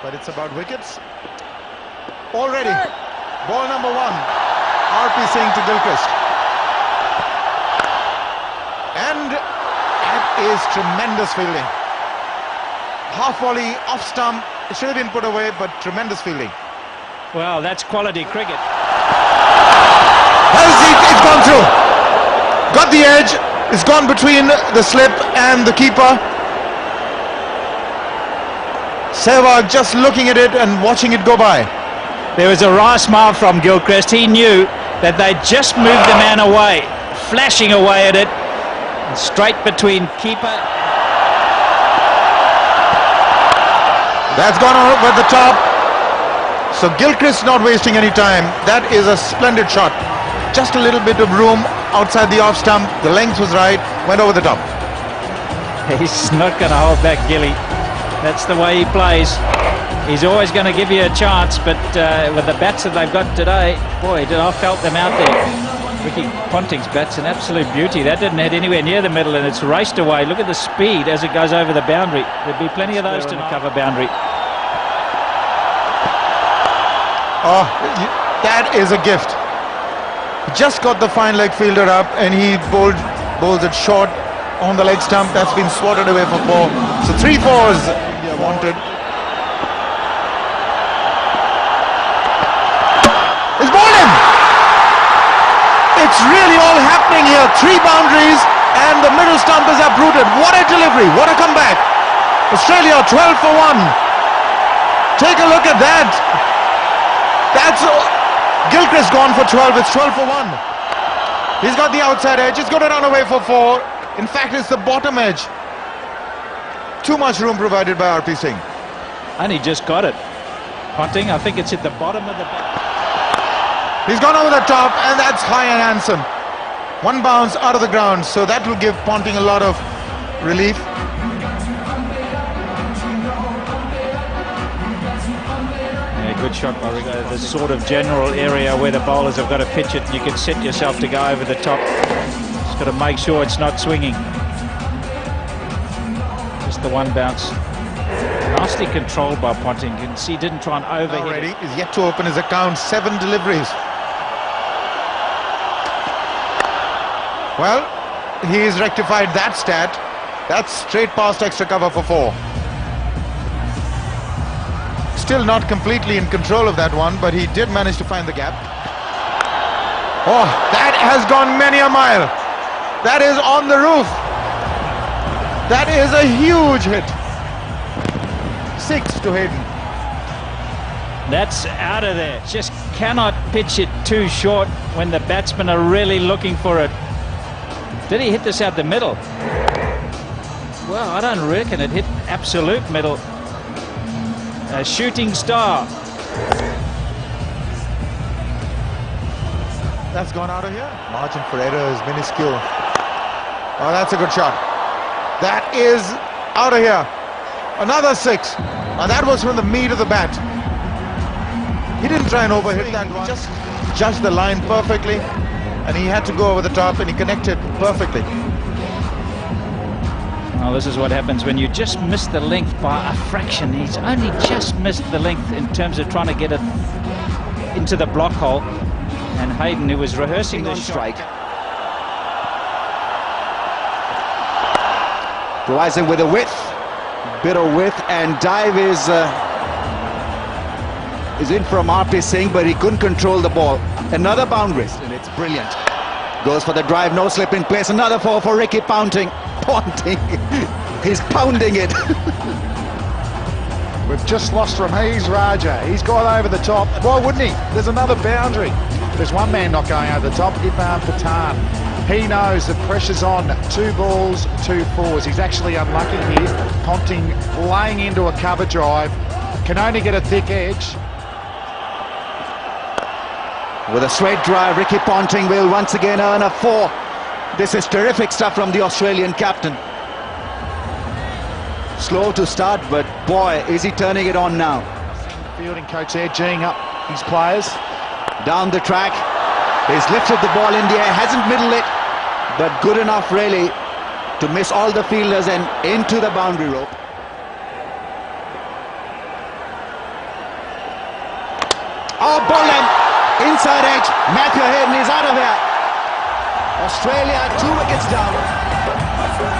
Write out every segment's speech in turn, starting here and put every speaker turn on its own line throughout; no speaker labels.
but it's about wickets. Already, ball number 1, RP Singh to Gilchrist. And that is tremendous fielding. Half volley, off stump, it should have been put away, but tremendous fielding.
Well, that's quality cricket.
It's gone through. Got the edge, it's gone between the slip and the keeper. Sehwag just looking at it and watching it go by.
There was a wry smile from Gilchrist. He knew that they just moved the man away, flashing away at it, straight between keeper.
That's gone over the top. So Gilchrist not wasting any time. That is a splendid shot. Just a little bit of room outside the off stump. The length was right, went over the top.
He's not going to hold back, Gilly. That's the way he plays. He's always going to give you a chance, but with the bats that they've got today, boy, I felt them out there. Ricky Ponting's bat's an absolute beauty. That didn't hit anywhere near the middle, and it's raced away. Look at the speed as it goes over the boundary. There'll be plenty of those to cover boundary.
Oh, that is a gift. Just got the fine leg fielder up, and he bowls it short on the leg stump. That's been swatted away for 4. So 3 4s wanted. It's bowled in. It's really all happening here. 3 boundaries and the middle stump is uprooted. What a delivery, what a comeback. Australia 12 for 1. Take a look at that. That's Gilchrist gone for 12. It's 12 for 1. He's got the outside edge. He's got to run away for 4. In fact, it's the bottom edge. Too much room provided by RP Singh.
And he just got it. Ponting, I think it's at the bottom of the bat.
He's gone over the top, and that's high and handsome. 1 bounce out of the ground, so that will give Ponting a lot of relief.
Yeah, good shot by Rico. The sort of general area where the bowlers have got to pitch it. You can set yourself to go over the top. Just got to make sure it's not swinging. Just the 1 bounce. Nicely controlled by Ponting. You can see he didn't try and overhit it.
He's yet to open his account. 7 deliveries. Well, he's rectified that stat. That's straight past extra cover for 4. Still not completely in control of that one, but he did manage to find the gap. Oh, that has gone many a mile. That is on the roof. That is a huge hit. 6 to Hayden.
That's out of there. Just cannot pitch it too short when the batsmen are really looking for it. Did he hit this out the middle? Well, I don't reckon it hit absolute middle. A shooting star.
That's gone out of here. Margin for error is minuscule. Oh, that's a good shot. That is out of here. Another 6. Now that was from the meat of the bat. He didn't try and overhit that one. Just judged the line perfectly, and he had to go over the top, and he connected perfectly.
Well, this is what happens when you just miss the length by a fraction. He's only just missed the length in terms of trying to get it into the block hole. And Hayden, who was rehearsing this strike,
provides him with a bit of width, and dive is in from RP Singh, but he couldn't control the ball. Another boundary, and it's brilliant. Goes for the drive, no slip in place. Another 4 for Ricky Ponting. He's pounding it.
We've just lost from Raja. He's gone over the top. Why wouldn't he? There's another boundary. There's one man not going over the top, Irfan Pathan. He knows the pressure's on. 2 balls, 2 fours. He's actually unlucky here. Ponting laying into a cover drive. Can only get a thick edge.
With a straight drive, Ricky Ponting will once again earn a 4. This is terrific stuff from the Australian captain. Slow to start, but boy, is he turning it on now.
Fielding coach there, geeing up his players.
Down the track. He's lifted the ball in the air, hasn't middled it, but good enough really to miss all the fielders and into the boundary rope. Oh, ball length. Inside edge. Matthew Hayden is out of there. Australia 2 wickets down.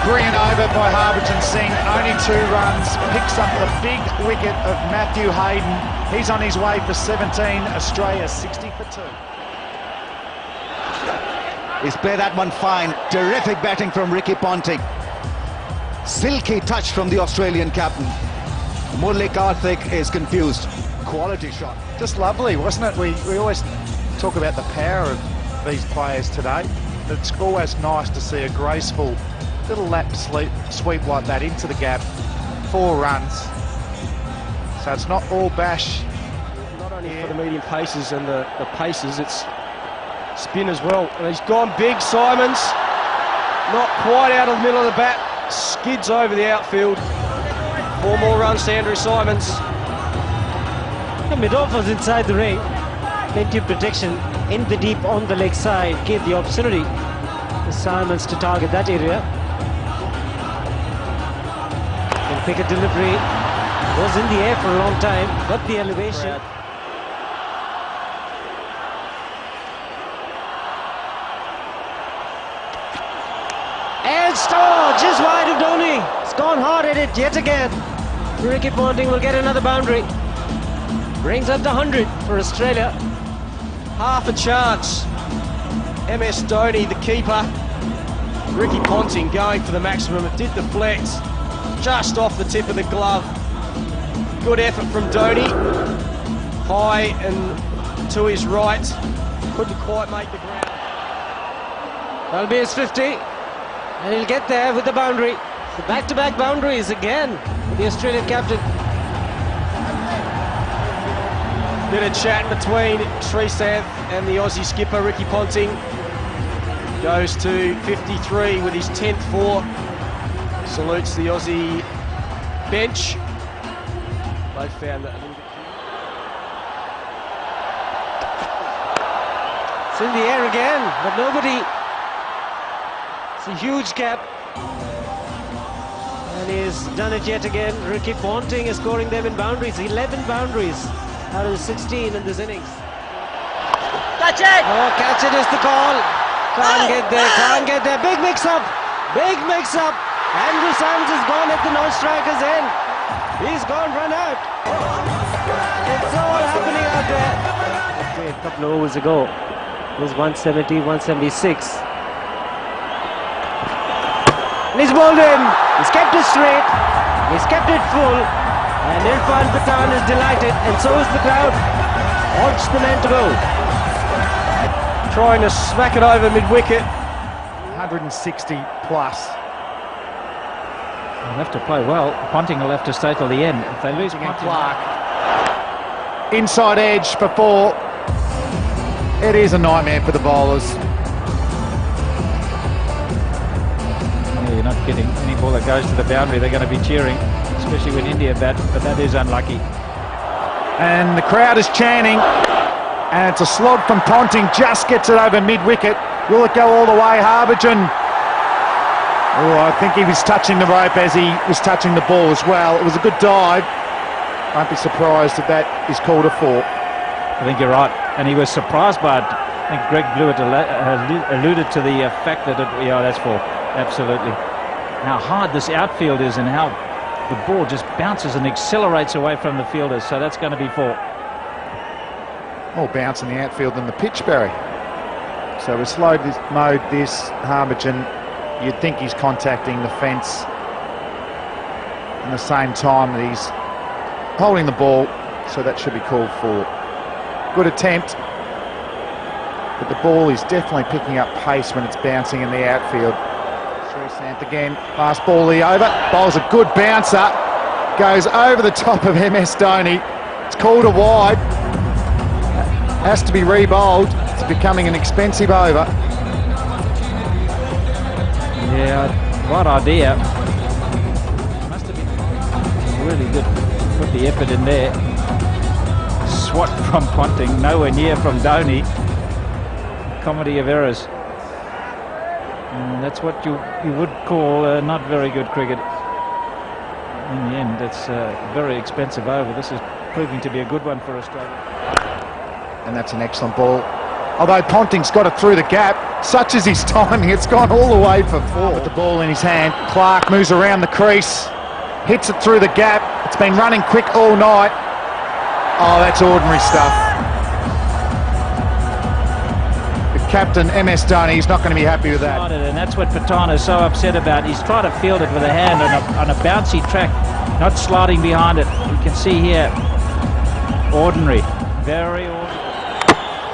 Brilliant over by Harbhajan Singh. Only 2 runs. Picks up the big wicket of Matthew Hayden. He's on his way for 17. Australia 60 for 2.
He's played that one fine. Terrific batting from Ricky Ponting. Silky touch from the Australian captain. Murli Karthik is confused. Quality shot.
Just lovely, wasn't it? We always talk about the power of these players today. It's always nice to see a graceful little lap sweep like that into the gap. 4 runs. So it's not all bash.
Not only for the medium paces and the paces, it's spin as well. And he's gone big, Simons. Not quite out of the middle of the bat. Skids over the outfield. 4 more runs to Andrew Simons.
The mid-off was inside the ring. Plenty of protection in the deep on the leg side. Gave the opportunity to Simons to target that area. And pick a delivery. Was in the air for a long time. Got the elevation. And score just wide of Dhoni. It's gone hard at it yet again. Ricky Ponting will get another boundary. Brings up the 100 for Australia.
Half a chance. MS Dhoni, the keeper. Ricky Ponting going for the maximum. It did deflect just off the tip of the glove. Good effort from Dhoni. High and to his right. Couldn't quite make the ground.
That'll be his 50. And he'll get there with the boundary. The back-to-back boundaries again with the Australian captain.
Bit of chat between Srisanth and the Aussie skipper Ricky Ponting. Goes to 53 with his 10th 4. Salutes the Aussie bench. They found that a little bit.
It's in the air again, but nobody. It's a huge gap. And he's done it yet again. Ricky Ponting is scoring them in boundaries. 11 boundaries out of 16 in this innings.
Catch it!
Oh, catch it is the call. Can't get there, can't get there. Big mix-up. Big mix-up. Andrew Simons has gone at the non-striker's end. He's gone run out. It's all happening out there. A couple of overs ago. It was 170, 176. And he's bowled in. He's kept it straight. He's kept it full. And Irfan Pathan is delighted. And so is the crowd. Wants the man to go.
Trying to smack it over mid-wicket.
160 plus.
They'll have to play well. Ponting will have to stay till the end. If they lose Ponting,
Clark. Inside edge for 4. It is a nightmare for the bowlers.
yeah, you're not kidding. Any ball that goes to the boundary, they're going to be cheering, especially when India bat, but that is unlucky.
And the crowd is chanting. And it's a slog from Ponting, just gets it over mid-wicket. Will it go all the way, Harbhajan? Oh, I think he was touching the rope as he was touching the ball as well. It was a good dive. Won't be surprised if that is called a 4.
I think you're right. And he was surprised by it. I think Greg Blewett alluded to the fact that, yeah, that's 4. Absolutely. How hard this outfield is and how the ball just bounces and accelerates away from the fielders. So that's going to be 4.
More bounce in the outfield than the pitch, Barry. So we slowed this mode, this Harbhajan. You'd think he's contacting the fence in the same time that he's holding the ball, so that should be called 4. Good attempt, but the ball is definitely picking up pace when it's bouncing in the outfield. Srisanth again, last ball the over, bowls a good bouncer, goes over the top of MS Dhoni. It's called a wide. Has to be re-bowled. It's becoming an expensive over.
Yeah, right idea. Must have been really good. Put the effort in there. Swat from Ponting, nowhere near from Dhoni. Comedy of errors. And that's what you would call not very good cricket. In the end, it's a very expensive over. This is proving to be a good one for Australia.
And that's an excellent ball. Although Ponting's got it through the gap, such is his timing, it's gone all the way for 4. With the ball in his hand, Clark moves around the crease, hits it through the gap. It's been running quick all night. Oh, that's ordinary stuff. The captain, MS Dhoni, he's not going to be happy with that.
And that's what Pathan is so upset about. He's trying to field it with a hand on a bouncy track, not sliding behind it. You can see here, ordinary, very ordinary.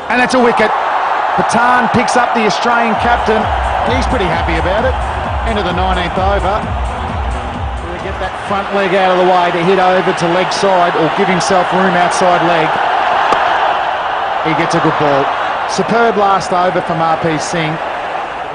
And that's a wicket. Pathan picks up the Australian captain. He's pretty happy about it. End of the 19th over. Will he get that front leg out of the way to hit over to leg side or give himself room outside leg? He gets a good ball. Superb last over from RP Singh.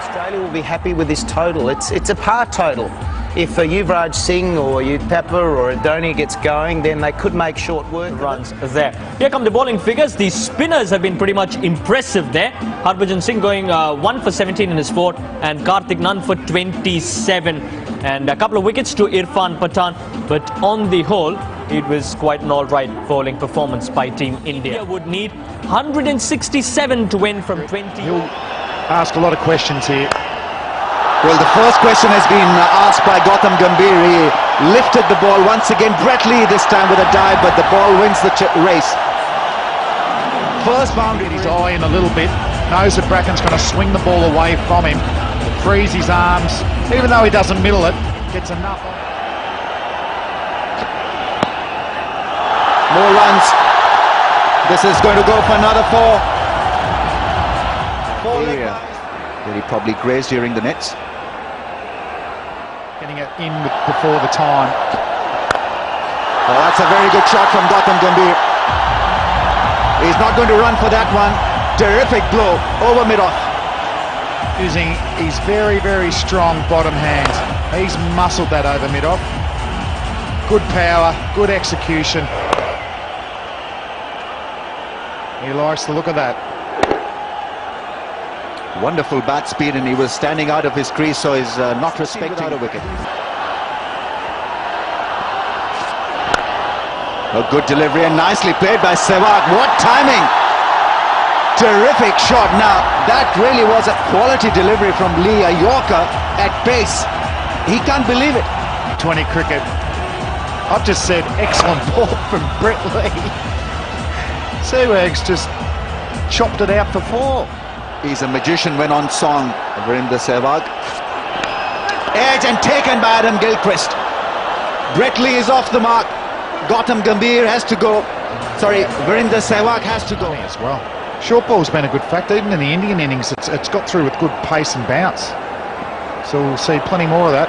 Australia will be happy with this total. It's a par total. If Yuvraj Singh or Pepper or Dhoni gets going, then they could make short work
runs there. Here come the bowling figures. The spinners have been pretty much impressive there. Harbhajan Singh going 1 for 17 in his 4th, and Karthik none for 27. And a couple of wickets to Irfan Pathan. But on the whole, it was quite an all-right bowling performance by Team India. Would need 167 to win from 20.
He'll ask a lot of questions here.
Well, the first question has been asked by Gautam Gambhir. He lifted the ball once again. Brett Lee this time with a dive, but the ball wins the race. First boundary.
His eye in a little bit. Knows that Bracken's going to swing the ball away from him. Frees his arms. Even though he doesn't middle it, gets enough.
More runs. This is going to go for another 4. Area where he probably grazed during the nets.
Getting it in before the time.
Oh, that's a very good shot from Gautam Gambhir. He's not going to run for that one. Terrific blow over mid-off.
Using his very, very strong bottom hand. He's muscled that over mid-off. Good power, good execution. He likes the look of that.
Wonderful bat speed, and he was standing out of his crease, so he's not respecting a wicket. A good delivery and nicely played by Sehwag. What timing! Terrific shot. Now, that really was a quality delivery from Lee, a Yorker at pace. He can't believe it.
20 cricket. I've just said excellent ball from Brett Lee. Sehwag's just chopped it out for 4.
He's a magician when on song, Virendra Sehwag. Edge and taken by Adam Gilchrist. Brett Lee is off the mark. Gautam Gambhir has to go. Sorry, Virendra Sehwag has to go.
As well. Short ball's been a good factor. Even in the Indian innings, it's got through with good pace and bounce. So we'll see plenty more of that.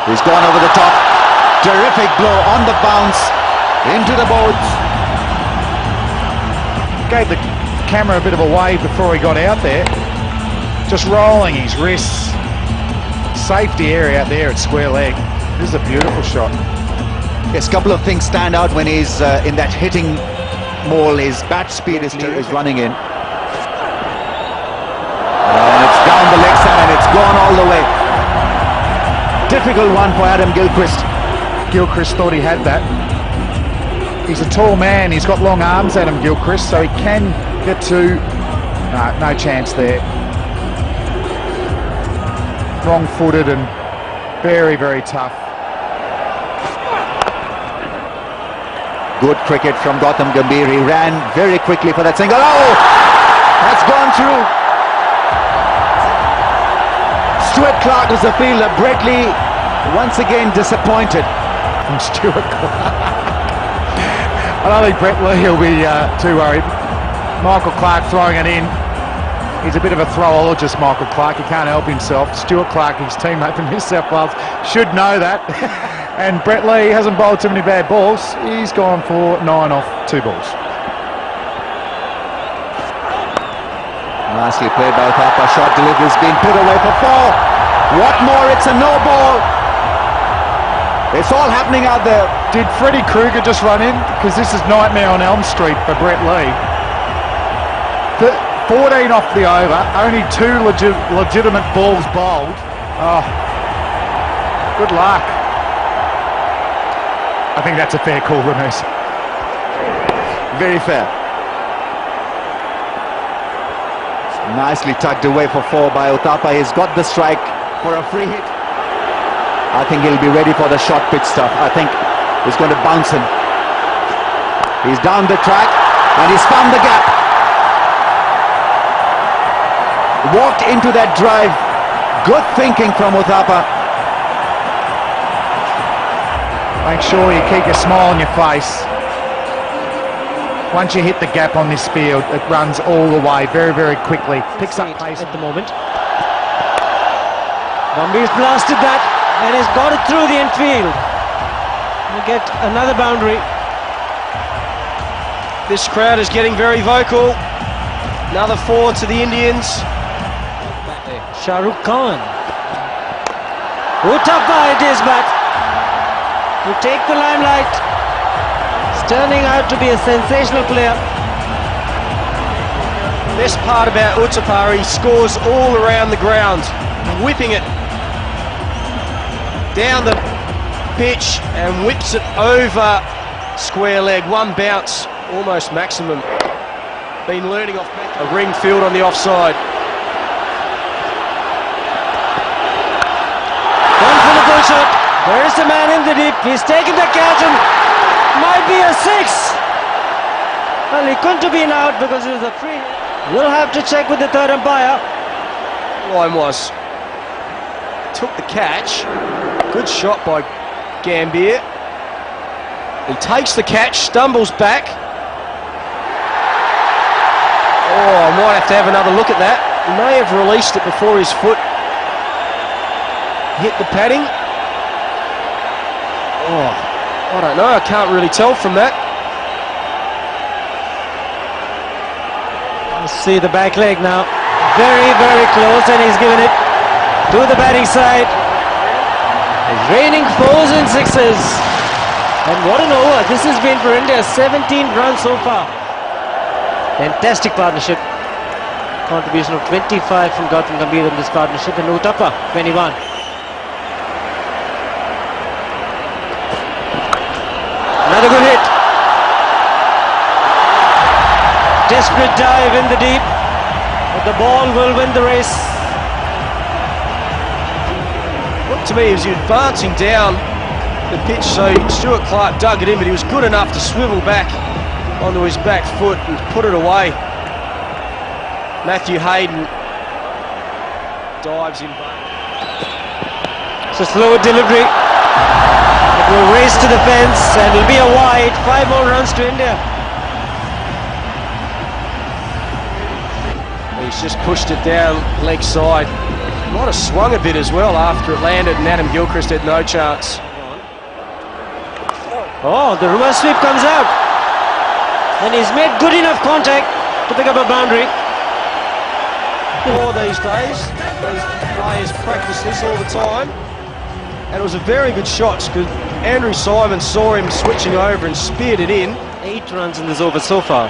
He's gone over the top. Terrific blow on the bounce. Into the boards.
Gave the camera a bit of a wave before he got out there. Just rolling his wrists. Safety area out there at square leg. This is a beautiful shot.
Yes, a couple of things stand out when he's in that hitting mole. His bat speed is running in. And it's down the leg side and it's gone all the way. Difficult one for Adam Gilchrist.
Gilchrist thought he had that. He's a tall man, he's got long arms, Adam Gilchrist, so he can get to... No chance there. Wrong-footed and very, very tough.
Good cricket from Gautam Gambhir. He ran very quickly for that single. Oh! That's gone through. Stuart Clark was the fielder. Brett Lee once again disappointed.
From Stuart Clark. I don't think Brett Lee will be too worried. Michael Clark throwing it in. He's a bit of a throwologist, Michael Clark. He can't help himself. Stuart Clark, his teammate from New South Wales, should know that. And Brett Lee hasn't bowled too many bad balls. He's gone for 9 off 2 balls.
Nicely played by Thapa. Shot delivery's been put away for 4. What more? It's a no ball. It's all happening out there.
Did Freddie Krueger just run in? Because this is nightmare on Elm Street for Brett Lee. 14 off the over, only 2 legitimate balls bowled. Oh, good luck. I think that's a fair call, Ramesh.
very fair. Nicely tucked away for 4 by Uthappa. He's got the strike for a free hit. I think he'll be ready for the short pitch stuff. I think he's going to bounce him. He's down the track and he's found the gap. Walked into that drive. Good thinking from Uthappa.
Make sure you keep your smile on your face. Once you hit the gap on this field, it runs all the way very, very quickly. Picks up pace
at the moment. Gambhir's blasted that and he's got it through the infield. We get another boundary.
This crowd is getting very vocal. Another 4 to the Indians.
Shah Rukh Khan. Uthappa it is, but to take the limelight. It's turning out to be a sensational player.
Best part about Uthappa, he scores all around the ground, whipping it down the pitch and whips it over square leg. One bounce, almost maximum. Been learning off a ring field on the offside.
One for the bull shot. There is the man in the deep. He's taken the catch and might be a 6. Well, he couldn't have been out because it was a free. We'll have to check with the third umpire.
Line was. Took the catch. Good shot by Gambhir. He takes the catch, stumbles back. Oh, I might have to have another look at that. He may have released it before his foot hit the padding. Oh, I don't know. I can't really tell from that.
See the back leg now. Very, very close, and he's given it to the batting side. It's raining 4s and 6s. And what an over this has been for India. 17 runs so far. Fantastic partnership. Contribution of 25 from Gautam Gambhir in this partnership, and Uthappa 21. Another good hit. Desperate dive in the deep, but the ball will win the race.
Looked to me as he was advancing down the pitch, so Stuart Clark dug it in, but he was good enough to swivel back onto his back foot and put it away. Matthew Hayden dives in.
It's a slow delivery. It will race to the fence and it'll be a wide. 5 more runs to India.
He's just pushed it down leg side. Might have swung a bit as well after it landed, and Adam Gilchrist had no chance.
Oh, the reverse sweep comes out. And he's made good enough contact to pick up a boundary.
All these days, these players practice this all the time. And it was a very good shot because Andrew Simon saw him switching over and speared it in.
8 runs in this over so far.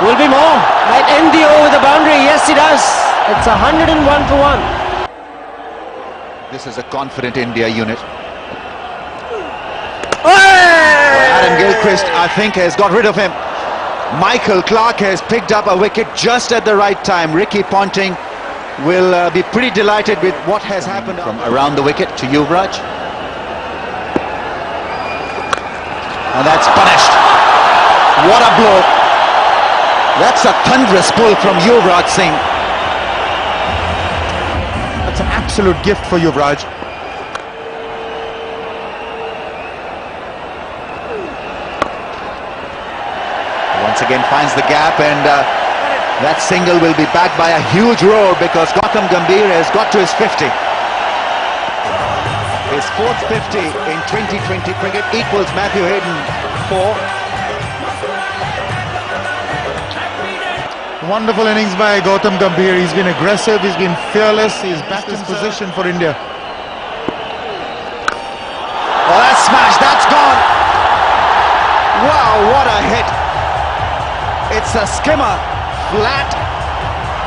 Will be more. Might end the over with a boundary. Yes, he does. It's 101 for 1.
This is a confident India unit. Adam Gilchrist, I think, has got rid of him. Michael Clarke has picked up a wicket just at the right time. Ricky Ponting will be pretty delighted with what has happened from around the wicket to Yuvraj. And that's punished. What a blow. That's a thunderous pull from Yuvraj Singh.
That's an absolute gift for Yuvraj.
Once again finds the gap, and that single will be backed by a huge roar because Gautam Gambhir has got to his 50. His 4th 50 in 2020 cricket equals Matthew Hayden 4.
Wonderful innings by Gautam Gambhir. He's been aggressive, he's been fearless, he's backed his position for India.
Oh, that's smashed, that's gone. Wow, what a hit. It's a skimmer, flat,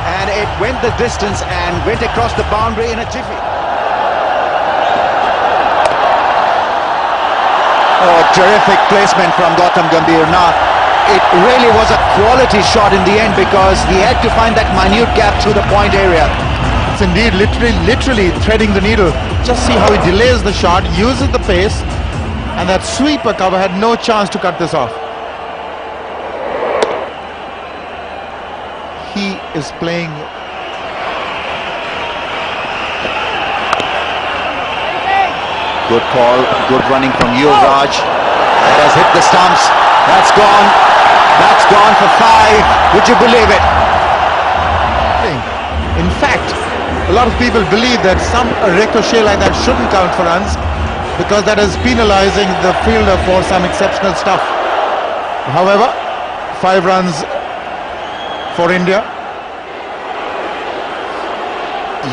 and it went the distance and went across the boundary in a jiffy. Oh, terrific placement from Gautam Gambhir. Now, it really was a quality shot in the end because he had to find that minute gap through the point area.
It's indeed literally threading the needle. Just see how he delays the shot, uses the pace, and that sweeper cover had no chance to cut this off. He is playing.
Good call, good running from Yuvraj. That has hit the stumps. That's gone. That's gone for 5. Would you believe it?
In fact, a lot of people believe that a ricochet like that shouldn't count for runs because that is penalizing the fielder for some exceptional stuff. However, 5 runs for India.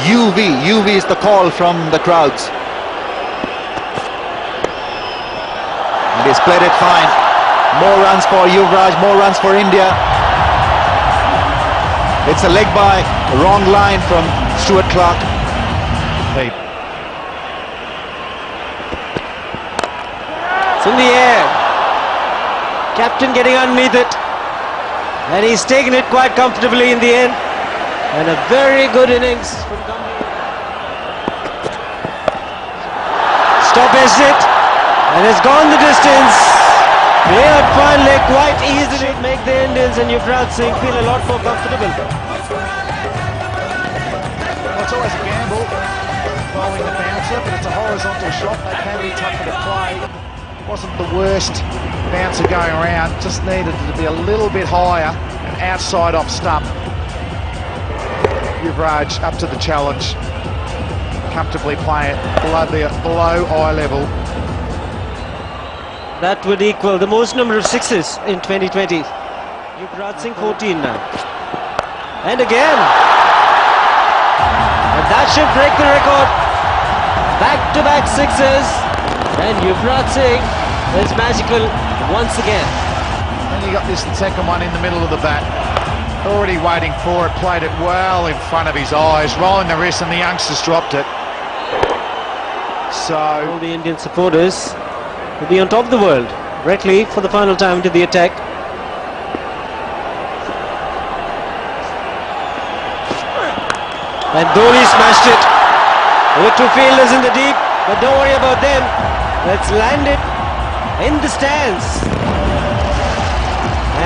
UV is the call from the crowds. And he's played it fine. More runs for Yuvraj, more runs for India. It's a leg by, wrong line from Stuart Clark.
Hey.
It's in the air. Captain getting underneath it. And he's taken it quite comfortably in the end. And a very good innings from Gambhir. Stoppage it. And it's gone the distance. Cleared finally quite easily. Make the Indians and Yuvraj Singh feel a lot more comfortable.
Well, it's always a gamble bowling the bouncer, but it's a horizontal shot. They can be tougher to play. Wasn't the worst bouncer going around. Just needed to be a little bit higher and outside off stump. Yuvraj up to the challenge. Comfortably playing it below eye level.
That would equal the most number of sixes in 2020. Yuvraj Singh 14 now. And again. And that should break the record. Back-to-back sixes. And Yuvraj Singh is magical once again.
Then you got this second one in the middle of the bat. Already waiting for it, played it well in front of his eyes, rolling the wrist, and the youngsters dropped it. So
all the Indian supporters will be on top of the world. Brett Lee for the final time into the attack. And Dhoni smashed it. With 2 fielders in the deep, but don't worry about them. Let's land it in the stands.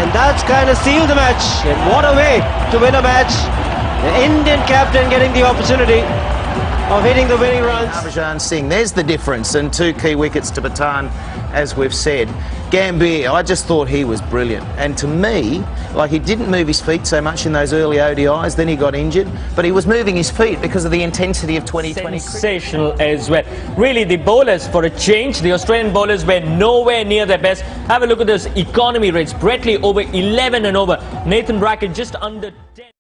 And that's kind of sealed the match. And what a way to win a match. The Indian captain getting the opportunity of hitting the winning runs.
Harbhajan Singh, there's the difference, and 2 key wickets to Bhutan, as we've said. Gambhir, I just thought he was brilliant. And to me, like, he didn't move his feet so much in those early ODIs, then he got injured, but he was moving his feet because of the intensity of 2020.
Sensational as well. Really, the bowlers, for a change, the Australian bowlers were nowhere near their best. Have a look at those economy rates. Brett Lee over 11 and over. Nathan Brackett just under 10.